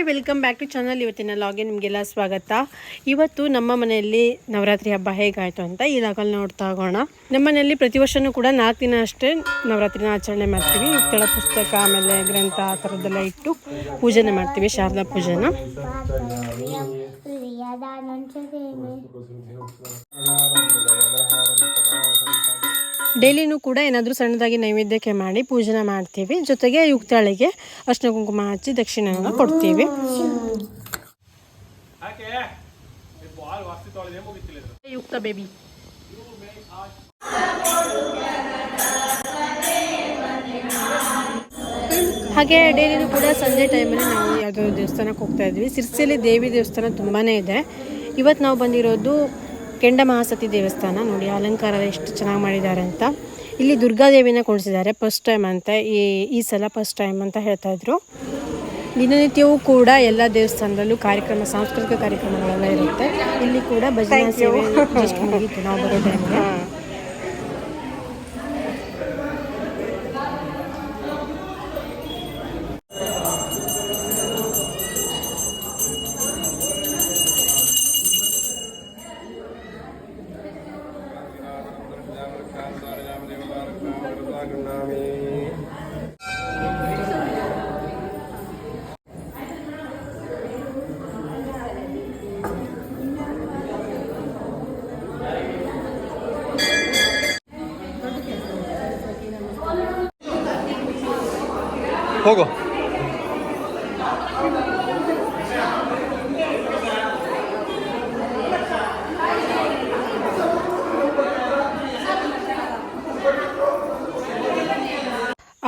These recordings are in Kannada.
Hi, welcome back to channel. ಇವತ್ತಿನ ಲಾಗ್ಗೆ ನಿಮಗೆಲ್ಲ ಸ್ವಾಗತ. ಇವತ್ತು ನಮ್ಮ ಮನೆಯಲ್ಲಿ ನವರಾತ್ರಿ ಹಬ್ಬ ಹೇಗಾಯಿತು ಅಂತ ಈ ಲಾಗಲ್ಲಿ ನೋಡ್ತಾ ಹೋಗೋಣ. ನಮ್ಮ ಮನೆಯಲ್ಲಿ ಪ್ರತಿ ವರ್ಷವೂ ಕೂಡ 4 ದಿನ ಅಷ್ಟೇ ನವರಾತ್ರಿನ ಆಚರಣೆ ಮಾಡ್ತೀವಿ. ಕೆಳ ಪುಸ್ತಕ ಆಮೇಲೆ ಗ್ರಂಥ ಆ ಥರದ್ದೆಲ್ಲ ಇಟ್ಟು ಪೂಜೆನ ಮಾಡ್ತೀವಿ, ಶಾರದಾ ಪೂಜೆನ. ಡೈಲಿನೂ ಕೂಡ ಏನಾದರೂ ಸಣ್ಣದಾಗಿ ನೈವೇದ್ಯಕ್ಕೆ ಮಾಡಿ ಪೂಜೆನ ಮಾಡ್ತೀವಿ. ಜೊತೆಗೆ ಯುಕ್ತಾಳಿಗೆ ಅರ್ಶಿನ ಕುಂಕುಮ ಹಚ್ಚಿ ದಕ್ಷಿಣೆಯನ್ನು ಕೊಡ್ತೀವಿ. ಯುಕ್ತ ಬೇಬಿ ಹಾಗೆ ಡೈಲಿನೂ ಕೂಡ ಸಂಜೆ ಟೈಮಲ್ಲಿ ನಾವು ಯಾವುದೋ ದೇವಸ್ಥಾನಕ್ಕೆ ಹೋಗ್ತಾ ಇದ್ವಿ. ಸಿರ್ಸಿಯಲ್ಲಿ ದೇವಿ ದೇವಸ್ಥಾನ ತುಂಬಾ ಇದೆ. ಇವತ್ತು ನಾವು ಬಂದಿರೋದು ಕೆಂಡ ಮಹಾಸತಿ ದೇವಸ್ಥಾನ. ನೋಡಿ ಅಲಂಕಾರ ಎಷ್ಟು ಚೆನ್ನಾಗಿ ಮಾಡಿದ್ದಾರೆ ಅಂತ. ಇಲ್ಲಿ ದುರ್ಗಾದೇವಿನ ಕೊಡಿಸಿದ್ದಾರೆ ಫಸ್ಟ್ ಟೈಮ್ ಅಂತ. ಈ ಸಲ ಫಸ್ಟ್ ಟೈಮ್ ಅಂತ ಹೇಳ್ತಾ ಇದ್ರು. ದಿನನಿತ್ಯವೂ ಕೂಡ ಎಲ್ಲ ದೇವಸ್ಥಾನದಲ್ಲೂ ಸಾಂಸ್ಕೃತಿಕ ಕಾರ್ಯಕ್ರಮಗಳೆಲ್ಲ ಇರುತ್ತೆ. ಇಲ್ಲಿ ಕೂಡ ಭಜನಾ ಸೇವೆ ಜಸ್ಟ್ ಮುಗೀತು ನಾವು ಬರೋ ಟೈಮ್ಗೆ. ಹೋಗೋ.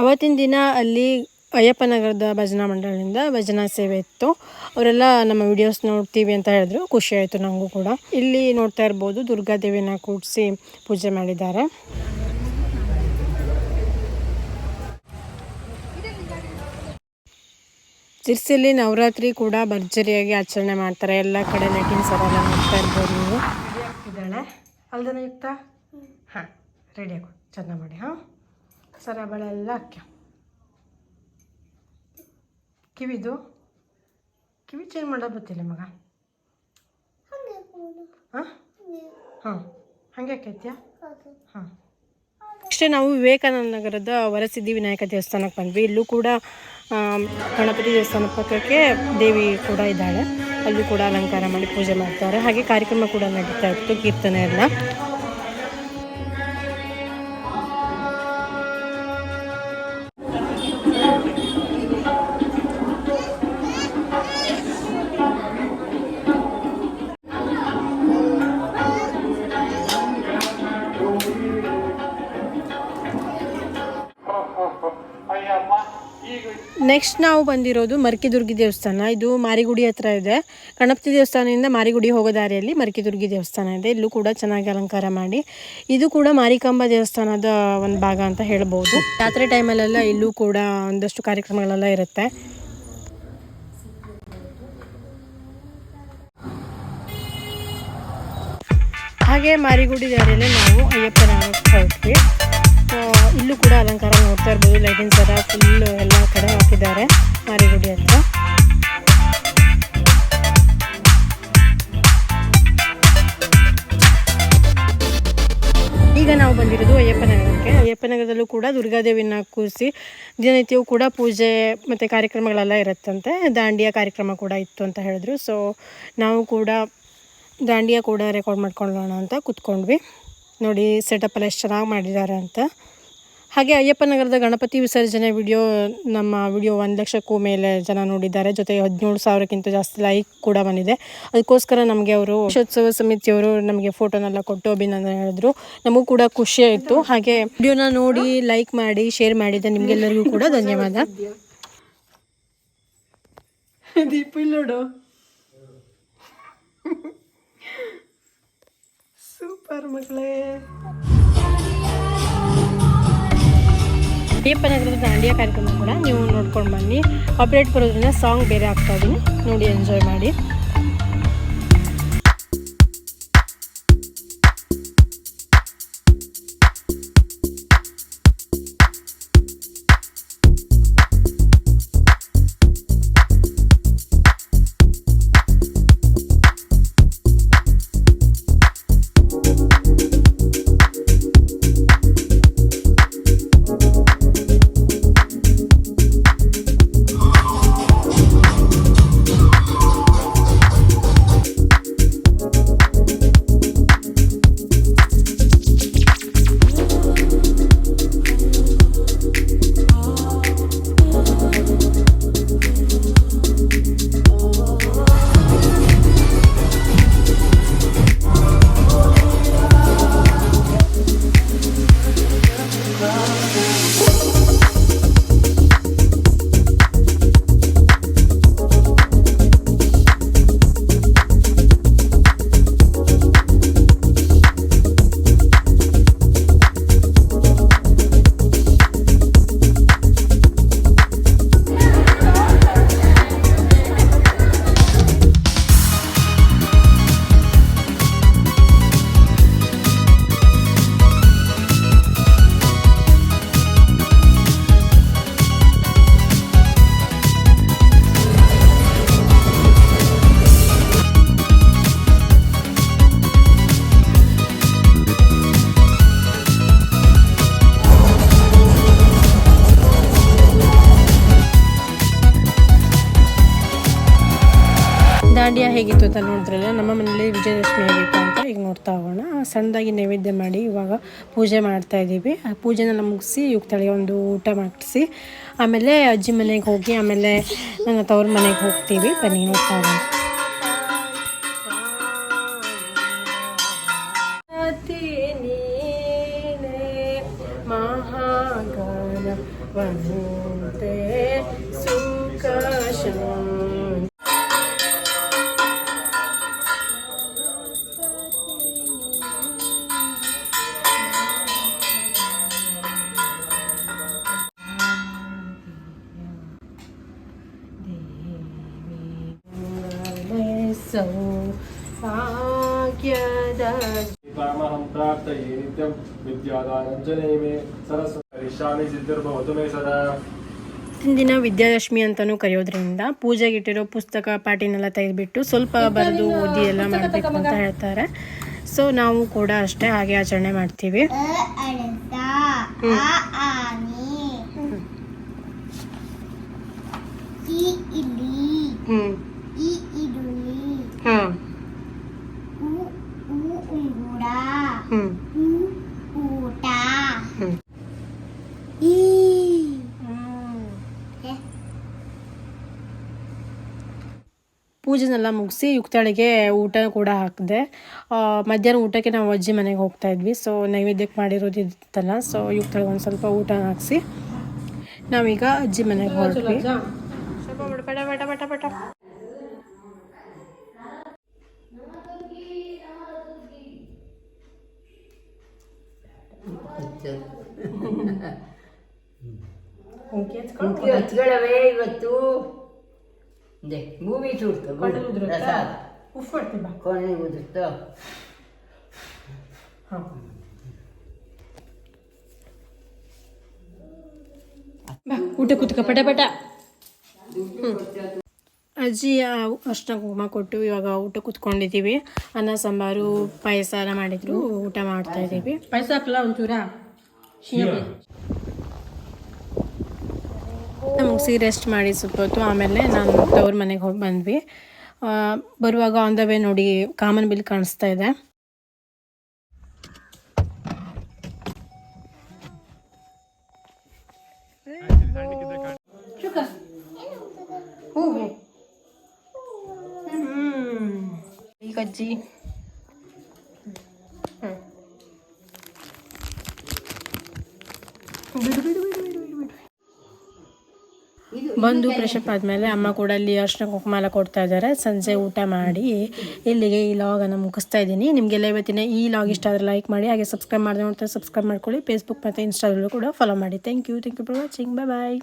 ಅವತ್ತಿನ ದಿನ ಅಲ್ಲಿ ಅಯ್ಯಪ್ಪ ನಗರದ ಭಜನಾ ಮಂಡಳಿಯಿಂದ ಭಜನಾ ಸೇವೆ ಇತ್ತು. ಅವರೆಲ್ಲ ನಮ್ಮ ವಿಡಿಯೋಸ್ ನೋಡ್ತೀವಿ ಅಂತ ಹೇಳಿದ್ರು. ಖುಷಿ ಆಯಿತು ನನಗೂ ಕೂಡ. ಇಲ್ಲಿ ನೋಡ್ತಾ ಇರ್ಬೋದು, ದುರ್ಗಾದೇವಿನ ಕೂಡಿಸಿ ಪೂಜೆ ಮಾಡಿದ್ದಾರೆ. ಸಿರ್ಸಿಯಲ್ಲಿ ನವರಾತ್ರಿ ಕೂಡ ಭರ್ಜರಿಯಾಗಿ ಆಚರಣೆ ಮಾಡ್ತಾರೆ. ಎಲ್ಲ ಕಡೆ ಲೈಟಿಂಗ್ ಸರೆಲ್ಲ ನೋಡ್ತಾ ಇರ್ಬೋದು ನೀವು. ಇದ್ದಾಳೆ ಅಲ್ದನ ಯುಕ್ತ? ಹಾಂ, ರೆಡಿ ಆಗು, ಚೆನ್ನಾಗಿ ಮಾಡಿ. ಹಾಂ, ಸರ ಬಳೆ ಎಲ್ಲ ಹಾಕ್ಯ. ಕಿವಿದು ಕಿವಿ ಚೇಂಜ್ ಮಾಡೋದು ಗೊತ್ತಿಲ್ಲ ಮಗ. ಹಾಂ ಹಾಂ, ಹಾಗೆ ಆಕೈತ್ಯಾ? ಹಾಂ. ಅಷ್ಟೇ ನಾವು ವಿವೇಕಾನಂದ ನಗರದ ವರಸಿದ್ಧಿ ವಿನಾಯಕ ದೇವಸ್ಥಾನಕ್ಕೆ ಬಂದ್ವಿ. ಇಲ್ಲೂ ಕೂಡ ಗಣಪತಿ ದೇವಸ್ಥಾನ ಪಕ್ಕಕ್ಕೆ ದೇವಿ ಕೂಡ ಇದ್ದಾಳೆ. ಅಲ್ಲೂ ಕೂಡ ಅಲಂಕಾರ ಮಾಡಿ ಪೂಜೆ ಮಾಡ್ತಾರೆ. ಹಾಗೆ ಕಾರ್ಯಕ್ರಮ ಕೂಡ ನಡೀತಾ ಇತ್ತು, ಕೀರ್ತನೆ ಎಲ್ಲ. ನೆಕ್ಸ್ಟ್ ನಾವು ಬಂದಿರೋದು ಮರ್ಕಿದುರ್ಗಿ ದೇವಸ್ಥಾನ. ಇದು ಮಾರಿಗುಡಿ ಹತ್ರ ಇದೆ. ಗಣಪತಿ ದೇವಸ್ಥಾನದಿಂದ ಮಾರಿಗುಡಿ ಹೋಗೋ ದಾರಿಯಲ್ಲಿ ಮರ್ಕಿದುರ್ಗಿ ದೇವಸ್ಥಾನ ಇದೆ. ಇಲ್ಲೂ ಕೂಡ ಚೆನ್ನಾಗಿ ಅಲಂಕಾರ ಮಾಡಿ. ಇದು ಕೂಡ ಮಾರಿಕಾಂಬಾ ದೇವಸ್ಥಾನದ ಒಂದು ಭಾಗ ಅಂತ ಹೇಳ್ಬೋದು. ಜಾತ್ರೆ ಟೈಮಲ್ಲೆಲ್ಲ ಇಲ್ಲೂ ಕೂಡ ಒಂದಷ್ಟು ಕಾರ್ಯಕ್ರಮಗಳೆಲ್ಲ ಇರುತ್ತೆ. ಹಾಗೆ ಮಾರಿಗುಡಿ ದಾರಿಯಲ್ಲಿ ನಾವು ಅಯ್ಯಪ್ಪನ ಹೊರಟ್ವಿ. ಇಲ್ಲೂ ಕೂಡ ಅಲಂಕಾರ ನೋಡ್ತಾ ಇರ್ಬೋದು. ಲೈಟಿಂಗ್ ಸರ ಫುಲ್ ಎಲ್ಲ ಕಡೆ ಹಾಕಿದ್ದಾರೆ ಮಾರಿಗುಡಿ ಹತ್ರ. ಈಗ ನಾವು ಬಂದಿರೋದು ಅಯ್ಯಪ್ಪನಗರಕ್ಕೆ. ಅಯ್ಯಪ್ಪನಗರದಲ್ಲೂ ಕೂಡ ದುರ್ಗಾದೇವಿನ ಕೂರಿಸಿ ದಿನನಿತ್ಯವೂ ಕೂಡ ಪೂಜೆ ಮತ್ತು ಕಾರ್ಯಕ್ರಮಗಳೆಲ್ಲ ಇರುತ್ತಂತೆ. ದಾಂಡಿಯಾ ಕಾರ್ಯಕ್ರಮ ಕೂಡ ಇತ್ತು ಅಂತ ಹೇಳಿದ್ರು. ಸೊ ನಾವು ಕೂಡ ದಾಂಡಿಯಾ ಕೂಡ ರೆಕಾರ್ಡ್ ಮಾಡ್ಕೊಳ್ಳೋಣ ಅಂತ ಕೂತ್ಕೊಂಡ್ವಿ. ನೋಡಿ ಸೆಟಪ್ ಎಲ್ಲ ಎಷ್ಟು ಚೆನ್ನಾಗಿ ಮಾಡಿದ್ದಾರೆ ಅಂತ. ಹಾಗೆ ಅಯ್ಯಪ್ಪನಗರದ ಗಣಪತಿ ವಿಸರ್ಜನೆ ನಮ್ಮ ವಿಡಿಯೋ 1 ಲಕ್ಷಕ್ಕೂ ಮೇಲೆ ಜನ ನೋಡಿದ್ದಾರೆ. ಜೊತೆಗೆ 17,000ಕ್ಕಿಂತ ಜಾಸ್ತಿ ಲೈಕ್ ಕೂಡ ಬಂದಿದೆ. ಅದಕ್ಕೋಸ್ಕರ ನಮಗೆ ಅವರು ಗಣೇಶೋತ್ಸವ ಸಮಿತಿಯವರು ನಮಗೆ ಫೋಟೋನೆಲ್ಲ ಕೊಟ್ಟು ಅಭಿನಂದನೆ ಹೇಳಿದ್ರು. ನಮಗೂ ಕೂಡ ಖುಷಿ ಆಯಿತು. ಹಾಗೆ ವಿಡಿಯೋನ ನೋಡಿ ಲೈಕ್ ಮಾಡಿ ಶೇರ್ ಮಾಡಿದ್ದೆ ನಿಮಗೆಲ್ಲರಿಗೂ ಕೂಡ ಧನ್ಯವಾದ. ದೀಪ ನೋಡು, ಸೂಪರ್ ಮಕ್ಕಳೇ. ಅಯ್ಯಪ್ಪನಗರದ ದಾಂಡಿಯಾ ಕಾರ್ಯಕ್ರಮ ಕೂಡ ನೀವು ನೋಡ್ಕೊಂಡು ಬನ್ನಿ. ಕಾಪಿರೈಟ್ ಬರೋದ್ರಿಂದ ಸಾಂಗ್ ಬೇರೆ ಆಗ್ತಾ ಇದ್ದೀನಿ, ನೋಡಿ ಎಂಜಾಯ್ ಮಾಡಿ. ಹೇಗಿತ್ತು ಅಂತ ನೋಡಿದ್ರಲ್ಲ, ನಮ್ಮ ಮನೇಲಿ ವಿಜಯದಶಮಿ ಹೇಗಿತ್ತು ಅಂತ ಈಗ ನೋಡ್ತಾ ಹೋಗೋಣ. ಸಣ್ಣದಾಗಿ ನೈವೇದ್ಯ ಮಾಡಿ ಇವಾಗ ಪೂಜೆ ಮಾಡ್ತಾ ಇದ್ದೀವಿ. ಆ ಪೂಜೆನೆಲ್ಲ ಮುಗಿಸಿ ಯುಕ್ತಳಿಗೆ ಒಂದು ಊಟ ಮಾಡಿಸಿ ಆಮೇಲೆ ಅಜ್ಜಿ ಮನೆಗೆ ಹೋಗಿ ಆಮೇಲೆ ನನ್ನ ತವ್ರ ಮನೆಗೆ ಹೋಗ್ತೀವಿ. ಬನ್ನಿ ನೋಡ್ತಾ ಹೋಗೋಣ. ವಂತೆ ಸುಖ ಶಾಂತಿ. ಸೌಭಾಗ್ಯದ पितामहं प्रार्थये नित्यं विद्यादानं च मे सरस्वती सिद्धिर्भवतु मे सदा. ಇಂದಿನ ವಿದ್ಯಾದಶಮಿ ಅಂತಲೂ ಕರೆಯೋದ್ರಿಂದ ಪೂಜೆಗಿಟ್ಟಿರೋ ಪುಸ್ತಕ ಪಾಟಿನೆಲ್ಲ ತೆಗೆದುಬಿಟ್ಟು ಸ್ವಲ್ಪ ಬರೆದು ಓದಿ ಎಲ್ಲ ಮಾಡಬೇಕು ಅಂತ ಹೇಳ್ತಾರೆ. ಸೊ ನಾವು ಕೂಡ ಅಷ್ಟೇ ಹಾಗೆ ಆಚರಣೆ ಮಾಡ್ತೀವಿ. ಪೂಜೆನೆಲ್ಲ ಮುಗಿಸಿ ಯುಕ್ತಳಿಗೆ ಊಟ ಕೂಡ ಹಾಕಿದೆ. ಮಧ್ಯಾಹ್ನ ಊಟಕ್ಕೆ ನಾವು ಅಜ್ಜಿ ಮನೆಗೆ ಹೋಗ್ತಾ ಇದ್ವಿ. ಸೊ ನೈವೇದ್ಯಕ್ಕೆ ಮಾಡಿರೋದಿತ್ತಲ್ಲ, ಸೊ ಯುಕ್ತಳಿಗೆ ಒಂದು ಸ್ವಲ್ಪ ಊಟ ಹಾಕಿಸಿ ನಾವೀಗ ಅಜ್ಜಿ ಮನೆಗೆ ಹೊರಟ್ವಿ. ಬಟ ಬಟ ಬಟ ಬಟ ಹಚ್ಗಳವೇ ಇವತ್ತು ಮೂವಿ ಚೂಡ್ತು ಪ್ರಸಾದ ಕೊಳ್ಳಿ ಉದುರ್ತು. ಊಟ ಕೂತ್ಕ ಪಟ ಪಟ. ಅಜ್ಜಿ ಅರ್ಶಿನ ಕುಂಕುಮ ಕೊಟ್ಟು ಇವಾಗ ಊಟ ಕೂತ್ಕೊಂಡಿದ್ದೀವಿ. ಅನ್ನ ಸಾಂಬಾರು ಪಾಯಸ ಎಲ್ಲ ಮಾಡಿದ್ರು, ಊಟ ಮಾಡ್ತಾ ಇದ್ದೀವಿ. ಪಾಯಸ ಹಾಕಲ್ಲ ಒಂಚೂರ ಮುಗಿಸಿ ರೆಸ್ಟ್ ಮಾಡಿ ಸ್ವಲ್ಪ ಹೊತ್ತು ಆಮೇಲೆ ನಾನು ತವ್ರ ಮನೆಗೆ ಹೋಗಿ ಬಂದ್ವಿ. ಬರುವಾಗ ಆನ್ ದ ವೇ ನೋಡಿ ಕಾಮನ್ ಬಿಲ್ ಕಾಣಿಸ್ತಾ ಇದೆ. ಈಗ ಅಜ್ಜಿ ಬಂದು ಫ್ರೆಶಪ್ ಆದಮೇಲೆ ಅಮ್ಮ ಕೂಡ ಅಲ್ಲಿ ಅರ್ಶಿನ ಕುಂಕುಮ ಎಲ್ಲ ಕೊಡ್ತಾ ಇದ್ದಾರೆ. ಸಂಜೆ ಊಟ ಮಾಡಿ ಇಲ್ಲಿಗೆ ಈ ಲಾಗನ್ನು ಮುಗಿಸ್ತಾ ಇದ್ದೀನಿ. ನಿಮಗೆಲ್ಲ ಇವತ್ತಿನ ಈ ಲಾಗ್ ಇಷ್ಟ ಆದರೆ ಲೈಕ್ ಮಾಡಿ, ಹಾಗೆ ಸಬ್ಸ್ಕ್ರೈಬ್ ಮಾಡಿದ್ರೆ ನೋಡ್ತಾರೆ ಸಬ್ಸ್ಕ್ರೈಬ್ ಮಾಡ್ಕೊಳ್ಳಿ. ಫೇಸ್ಬುಕ್ ಮತ್ತು ಇನ್ಸ್ಟಾದಲ್ಲೂ ಕೂಡ ಫಾಲೋ ಮಾಡಿ. Thank you for watching. Bye.